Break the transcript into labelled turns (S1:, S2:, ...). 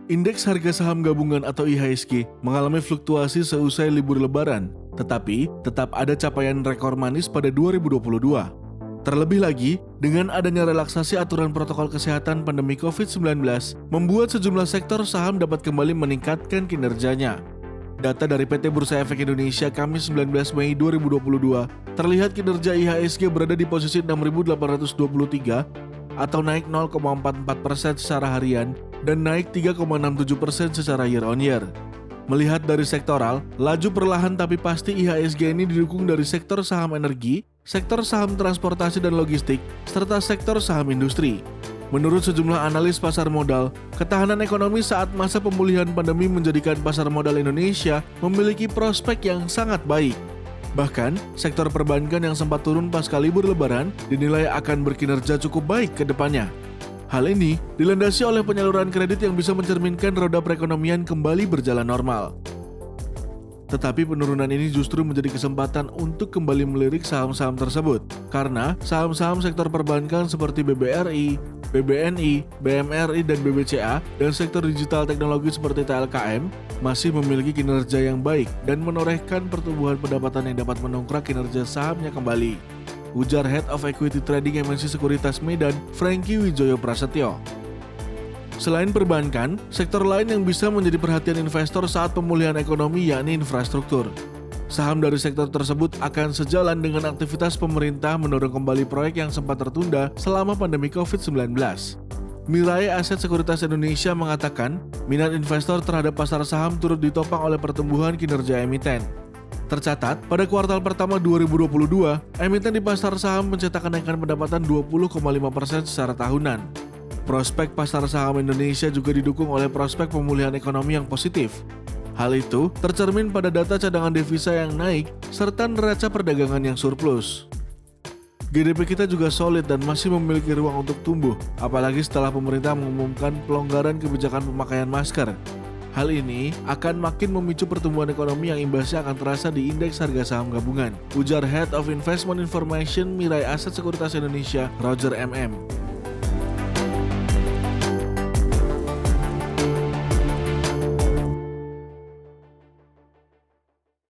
S1: Indeks harga saham gabungan atau IHSG mengalami fluktuasi seusai libur lebaran, tetapi tetap ada capaian rekor manis pada 2022. Terlebih lagi, dengan adanya relaksasi aturan protokol kesehatan pandemi COVID-19, membuat sejumlah sektor saham dapat kembali meningkatkan kinerjanya. Data dari PT Bursa Efek Indonesia Kamis 19 Mei 2022, terlihat kinerja IHSG berada di posisi 6.823 atau naik 0,44% secara harian dan naik 3,67% secara year on year. Melihat dari sektoral, laju perlahan tapi pasti IHSG ini didukung dari sektor saham energi, sektor saham transportasi dan logistik, serta sektor saham industri. Menurut sejumlah analis pasar modal, ketahanan ekonomi saat masa pemulihan pandemi menjadikan pasar modal Indonesia memiliki prospek yang sangat baik. Bahkan, sektor perbankan yang sempat turun pasca libur lebaran dinilai akan berkinerja cukup baik ke depannya. Hal ini dilandasi oleh penyaluran kredit yang bisa mencerminkan roda perekonomian kembali berjalan normal. Tetapi penurunan ini justru menjadi kesempatan untuk kembali melirik saham-saham tersebut, karena saham-saham sektor perbankan seperti BBRI, BBNI, BMRI, dan BBCA, dan sektor digital teknologi seperti TLKM masih memiliki kinerja yang baik dan menorehkan pertumbuhan pendapatan yang dapat mendongkrak kinerja sahamnya kembali, ujar Head of Equity Trading MNC Sekuritas Medan, Franky Wijoyo Prasetyo. Selain perbankan, sektor lain yang bisa menjadi perhatian investor saat pemulihan ekonomi yakni infrastruktur. Saham dari sektor tersebut akan sejalan dengan aktivitas pemerintah mendorong kembali proyek yang sempat tertunda selama pandemi COVID-19. Mirae Aset Sekuritas Indonesia mengatakan, minat investor terhadap pasar saham turut ditopang oleh pertumbuhan kinerja emiten. Tercatat, pada kuartal pertama 2022, emiten di pasar saham mencetak kenaikan pendapatan 20,5% secara tahunan. Prospek pasar saham Indonesia juga didukung oleh prospek pemulihan ekonomi yang positif. Hal itu tercermin pada data cadangan devisa yang naik serta neraca perdagangan yang surplus. GDP kita juga solid dan masih memiliki ruang untuk tumbuh, apalagi setelah pemerintah mengumumkan pelonggaran kebijakan pemakaian masker. Hal ini akan makin memicu pertumbuhan ekonomi yang imbasnya akan terasa di indeks harga saham gabungan, ujar Head of Investment Information Mirae Aset Sekuritas Indonesia, Roger MM.